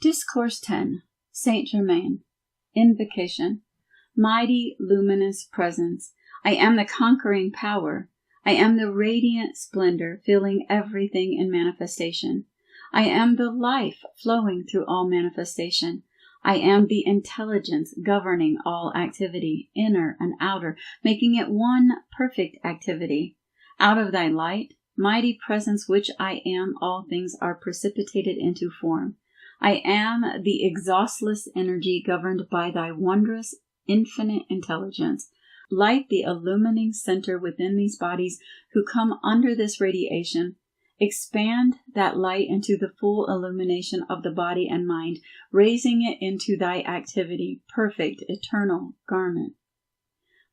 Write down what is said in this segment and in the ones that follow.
Discourse 10. Saint Germain. Invocation. Mighty luminous presence, I am the conquering power. I am the radiant splendor filling everything in manifestation. I am the life flowing through all manifestation. I am the intelligence governing all activity, inner and outer, making it one perfect activity. Out of thy light, mighty presence which I am, all things are precipitated into form. I am the exhaustless energy governed by thy wondrous, infinite intelligence. Light the illumining center within these bodies who come under this radiation. Expand that light into the full illumination of the body and mind, raising it into thy activity, perfect, eternal garment.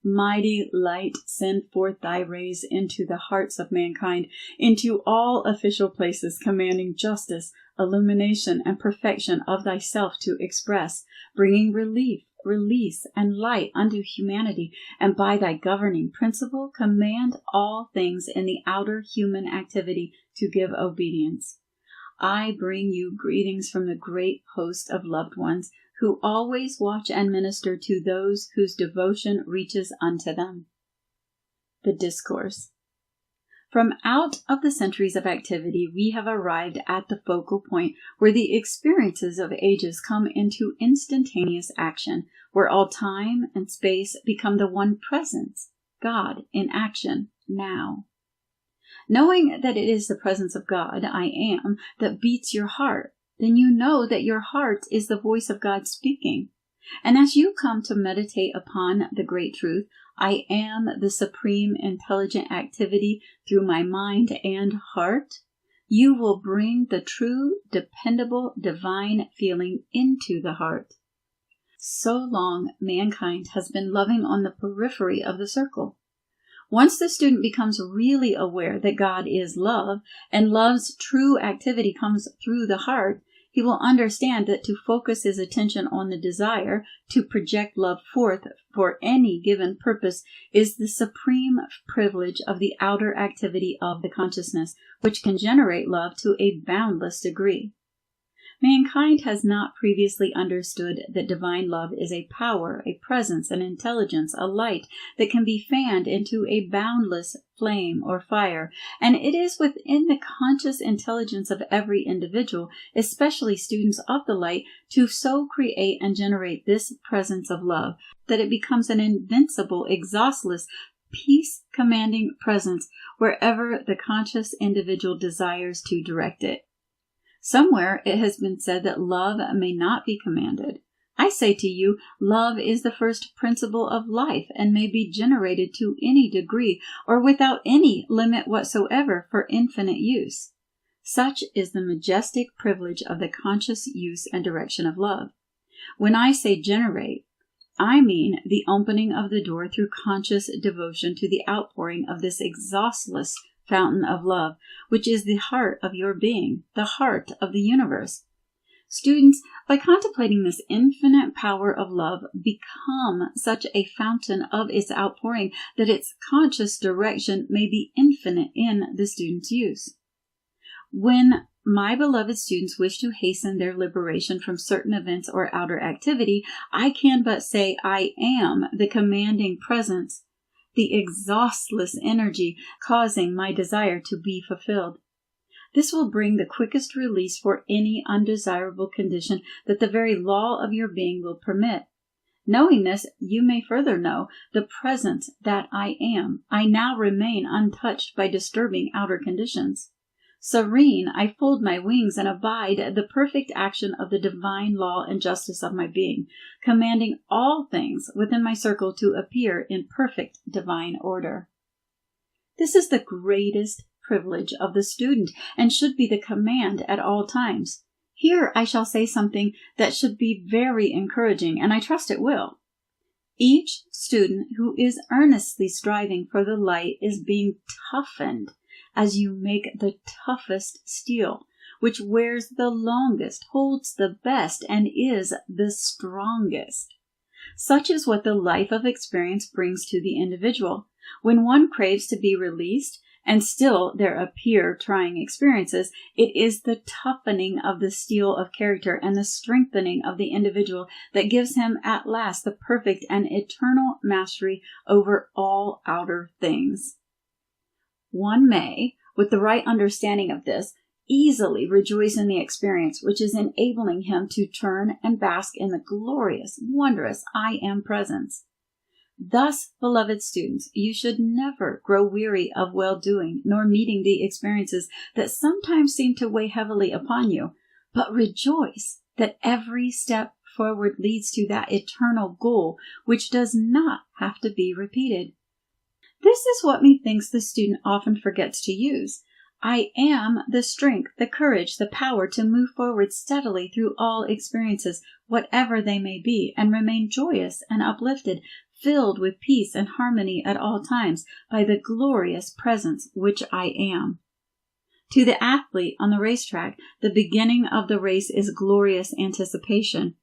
Mighty light, send forth thy rays into the hearts of mankind, into all official places, commanding justice, illumination, and perfection of thyself to express, bringing relief, release, and light unto humanity, and by thy governing principle command all things in the outer human activity to give obedience. I bring you greetings from the great host of loved ones who always watch and minister to those whose devotion reaches unto them. The Discourse. From out of the centuries of activity, we have arrived at the focal point where the experiences of ages come into instantaneous action, where all time and space become the one presence, God in action now. Knowing that it is the presence of God, I am, that beats your heart, then you know that your heart is the voice of God speaking. And as you come to meditate upon the great truth, I am the supreme intelligent activity through my mind and heart, you will bring the true, dependable, divine feeling into the heart. So long, mankind has been loving on the periphery of the circle. Once the student becomes really aware that God is love, and love's true activity comes through the heart, he will understand that to focus his attention on the desire to project love forth for any given purpose is the supreme privilege of the outer activity of the consciousness, which can generate love to a boundless degree. Mankind has not previously understood that divine love is a power, a presence, an intelligence, a light that can be fanned into a boundless flame or fire, and it is within the conscious intelligence of every individual, especially students of the light, to so create and generate this presence of love that it becomes an invincible, exhaustless, peace-commanding presence wherever the conscious individual desires to direct it. Somewhere it has been said that love may not be commanded. I say to you, love is the first principle of life and may be generated to any degree or without any limit whatsoever for infinite use. Such is the majestic privilege of the conscious use and direction of love. When I say generate, I mean the opening of the door through conscious devotion to the outpouring of this exhaustless fountain of love, which is the heart of your being, the heart of the universe. Students, by contemplating this infinite power of love, become such a fountain of its outpouring that its conscious direction may be infinite in the student's use. When my beloved students wish to hasten their liberation from certain events or outer activity, I can but say I am the commanding presence, the exhaustless energy causing my desire to be fulfilled. This will bring the quickest release for any undesirable condition that the very law of your being will permit. Knowing this, you may further know the presence that I am. I now remain untouched by disturbing outer conditions. Serene, I fold my wings and abide the perfect action of the divine law and justice of my being, commanding all things within my circle to appear in perfect divine order. This is the greatest privilege of the student and should be the command at all times. Here I shall say something that should be very encouraging, and I trust it will. Each student who is earnestly striving for the light is being toughened as you make the toughest steel, which wears the longest, holds the best, and is the strongest. Such is what the life of experience brings to the individual. When one craves to be released and still there appear trying experiences, it is the toughening of the steel of character and the strengthening of the individual that gives him at last the perfect and eternal mastery over all outer things. One may, with the right understanding of this, easily rejoice in the experience which is enabling him to turn and bask in the glorious, wondrous I Am presence. Thus, beloved students, you should never grow weary of well-doing, nor meeting the experiences that sometimes seem to weigh heavily upon you, but rejoice that every step forward leads to that eternal goal, which does not have to be repeated. This is what methinks the student often forgets to use. I am the strength, the courage, the power to move forward steadily through all experiences, whatever they may be, and remain joyous and uplifted, filled with peace and harmony at all times by the glorious presence which I am. To the athlete on the racetrack, the beginning of the race is glorious anticipation.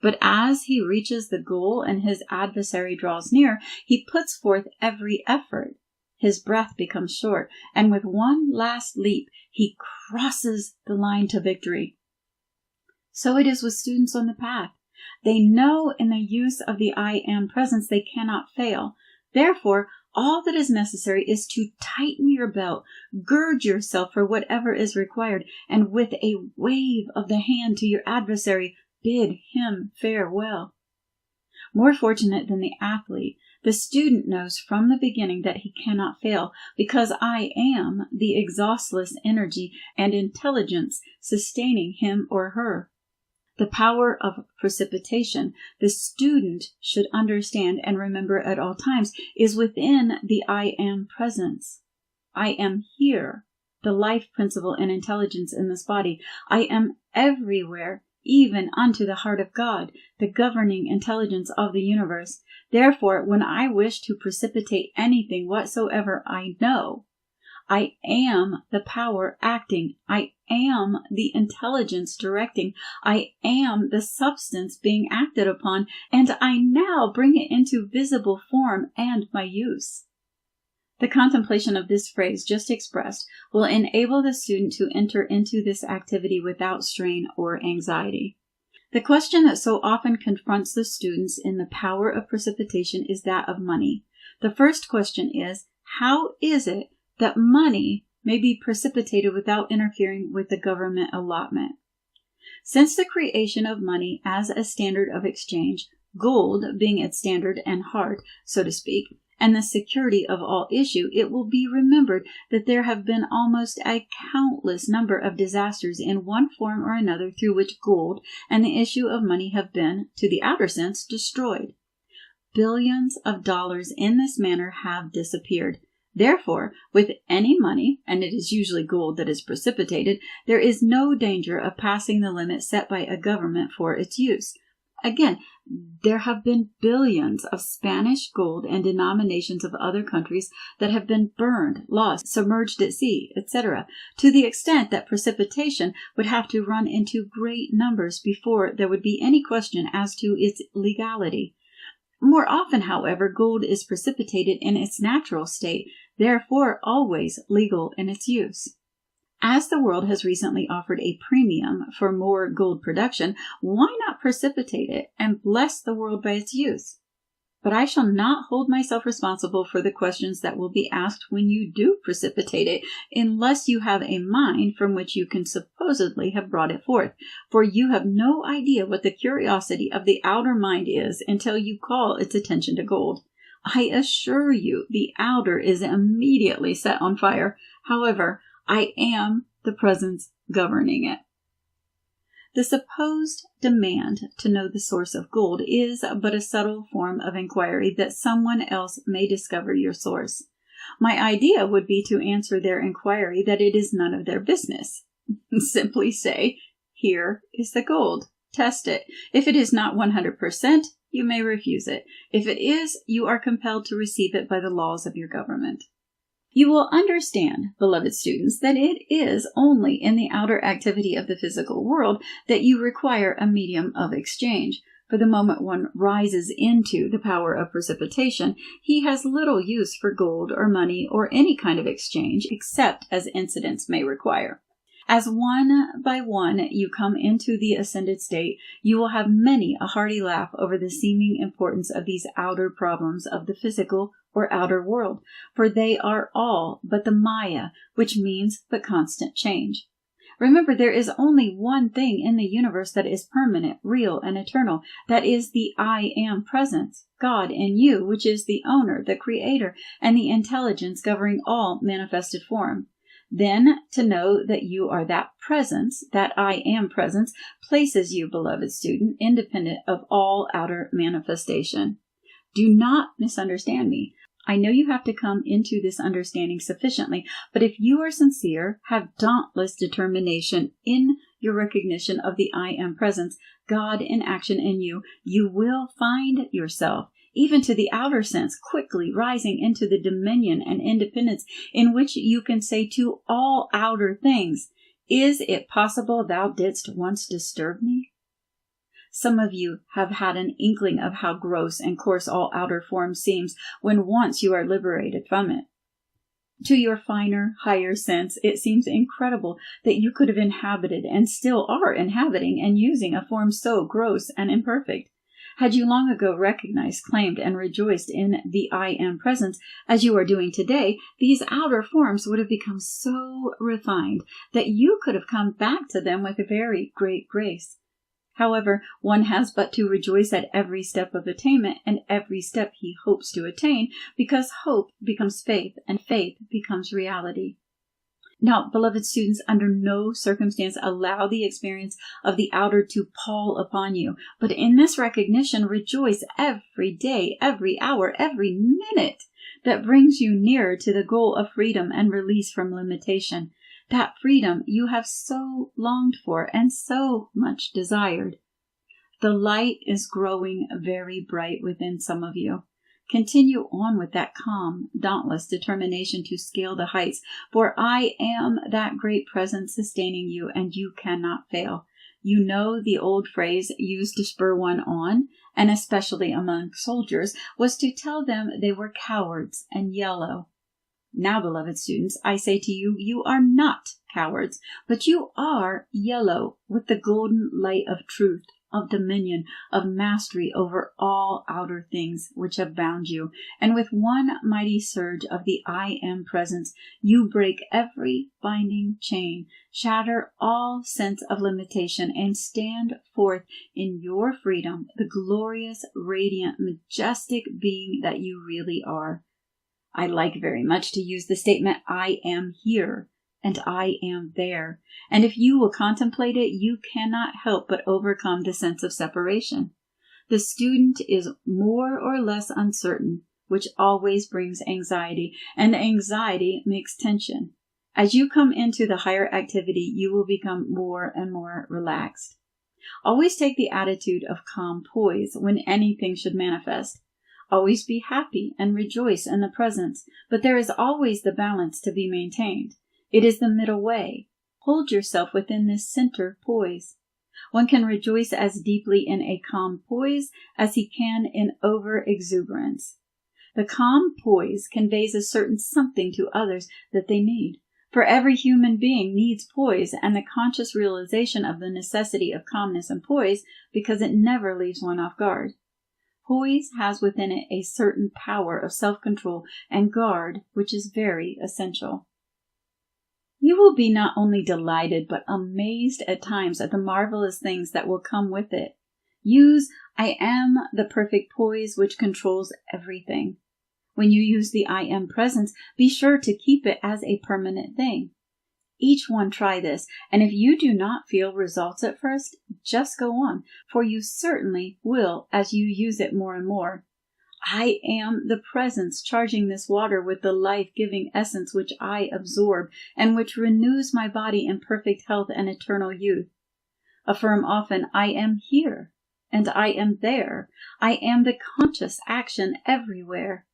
But as he reaches the goal and his adversary draws near, he puts forth every effort. His breath becomes short, and with one last leap, he crosses the line to victory. So it is with students on the path. They know in the use of the I Am presence they cannot fail. Therefore, all that is necessary is to tighten your belt, gird yourself for whatever is required, and with a wave of the hand to your adversary, bid him farewell. More fortunate than the athlete, the student knows from the beginning that he cannot fail, because I am the exhaustless energy and intelligence sustaining him or her. The power of precipitation, the student should understand and remember at all times, is within the I Am presence. I am here, the life principle and intelligence in this body. I am everywhere, even unto the heart of God, the governing intelligence of the universe. Therefore, when I wish to precipitate anything whatsoever, I know I am the power acting. I am the intelligence directing. I am the substance being acted upon, and I now bring it into visible form and my use. The contemplation of this phrase just expressed will enable the student to enter into this activity without strain or anxiety. The question that so often confronts the students in the power of precipitation is that of money. The first question is, how is it that money may be precipitated without interfering with the government allotment? Since the creation of money as a standard of exchange, gold being its standard and heart, so to speak, and the security of all issue, it will be remembered that there have been almost a countless number of disasters in one form or another through which gold and the issue of money have been, to the outer sense, destroyed. Billions of dollars in this manner have disappeared. Therefore, with any money, and it is usually gold that is precipitated, there is no danger of passing the limit set by a government for its use. Again, there have been billions of Spanish gold and denominations of other countries that have been burned, lost, submerged at sea, etc., to the extent that precipitation would have to run into great numbers before there would be any question as to its legality. More often, however, gold is precipitated in its natural state, therefore always legal in its use. As the world has recently offered a premium for more gold production, why not precipitate it and bless the world by its use? But I shall not hold myself responsible for the questions that will be asked when you do precipitate it, unless you have a mind from which you can supposedly have brought it forth, for you have no idea what the curiosity of the outer mind is until you call its attention to gold. I assure you the outer is immediately set on fire. However, I am the presence governing it. The supposed demand to know the source of gold is but a subtle form of inquiry that someone else may discover your source. My idea would be to answer their inquiry that it is none of their business. Simply say, here is the gold. Test it. If it is not 100%, you may refuse it. If it is, you are compelled to receive it by the laws of your government. You will understand, beloved students, that it is only in the outer activity of the physical world that you require a medium of exchange. For the moment one rises into the power of precipitation, he has little use for gold or money or any kind of exchange except as incidents may require. As one by one you come into the ascended state, you will have many a hearty laugh over the seeming importance of these outer problems of the physical or outer world, for they are all but the Maya, which means but constant change. Remember, there is only one thing in the universe that is permanent, real, and eternal. That is the I Am Presence, God in you, which is the owner, the creator, and the intelligence governing all manifested form. Then, to know that you are that presence, that I Am Presence, places you, beloved student, independent of all outer manifestation. Do not misunderstand me. I know you have to come into this understanding sufficiently, but if you are sincere, have dauntless determination in your recognition of the I Am Presence, God in action in you, you will find yourself, even to the outer sense, quickly rising into the dominion and independence in which you can say to all outer things, "Is it possible thou didst once disturb me?" Some of you have had an inkling of how gross and coarse all outer form seems when once you are liberated from it. To your finer, higher sense, it seems incredible that you could have inhabited and still are inhabiting and using a form so gross and imperfect. Had you long ago recognized, claimed, and rejoiced in the I Am Presence, as you are doing today, these outer forms would have become so refined that you could have come back to them with a very great grace. However, one has but to rejoice at every step of attainment and every step he hopes to attain, because hope becomes faith and faith becomes reality. Now, beloved students, under no circumstance allow the experience of the outer to pall upon you, but in this recognition rejoice every day, every hour, every minute that brings you nearer to the goal of freedom and release from limitation. That freedom you have so longed for and so much desired. The light is growing very bright within some of you. Continue on with that calm, dauntless determination to scale the heights, for I am that great presence sustaining you, and you cannot fail. You know the old phrase used to spur one on, and especially among soldiers, was to tell them they were cowards and yellow. Now, beloved students, I say to you, you are not cowards, but you are yellow with the golden light of truth, of dominion, of mastery over all outer things which have bound you. And with one mighty surge of the I Am Presence, you break every binding chain, shatter all sense of limitation, and stand forth in your freedom, the glorious, radiant, majestic being that you really are. I like very much to use the statement, I am here and I am there. And if you will contemplate it, you cannot help but overcome the sense of separation. The student is more or less uncertain, which always brings anxiety, and anxiety makes tension. As you come into the higher activity, you will become more and more relaxed. Always take the attitude of calm poise when anything should manifest. Always be happy and rejoice in the presence, but there is always the balance to be maintained. It is the middle way. Hold yourself within this center poise. One can rejoice as deeply in a calm poise as he can in over-exuberance. The calm poise conveys a certain something to others that they need. For every human being needs poise and the conscious realization of the necessity of calmness and poise, because it never leaves one off guard. Poise has within it a certain power of self-control and guard, which is very essential. You will be not only delighted, but amazed at times at the marvelous things that will come with it. Use I Am the perfect poise which controls everything. When you use the I Am presence, be sure to keep it as a permanent thing. Each one try this, and if you do not feel results at first, just go on, for you certainly will as you use it more and more. I am the presence charging this water with the life-giving essence which I absorb and which renews my body in perfect health and eternal youth. Affirm often, I am here and I am there. I am the conscious action everywhere.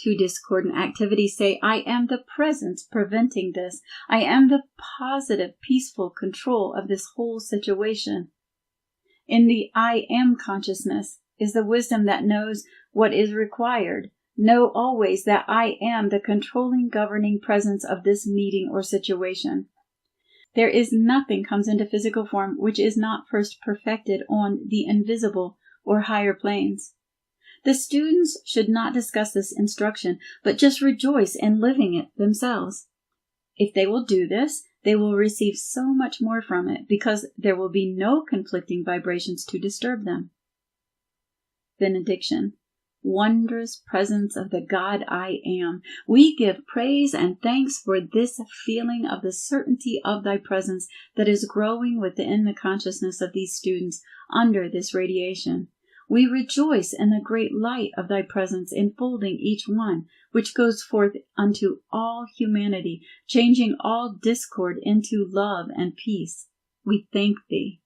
To discordant activities say, I am the presence preventing this. I am the positive, peaceful control of this whole situation. In the I am consciousness is the wisdom that knows what is required. Know always that I am the controlling, governing presence of this meeting or situation. There is nothing comes into physical form which is not first perfected on the invisible or higher planes. The students should not discuss this instruction, but just rejoice in living it themselves. If they will do this, they will receive so much more from it because there will be no conflicting vibrations to disturb them. Benediction. Wondrous presence of the God I am. We give praise and thanks for this feeling of the certainty of thy presence that is growing within the consciousness of these students under this radiation. We rejoice in the great light of thy presence enfolding each one, which goes forth unto all humanity, changing all discord into love and peace. We thank thee.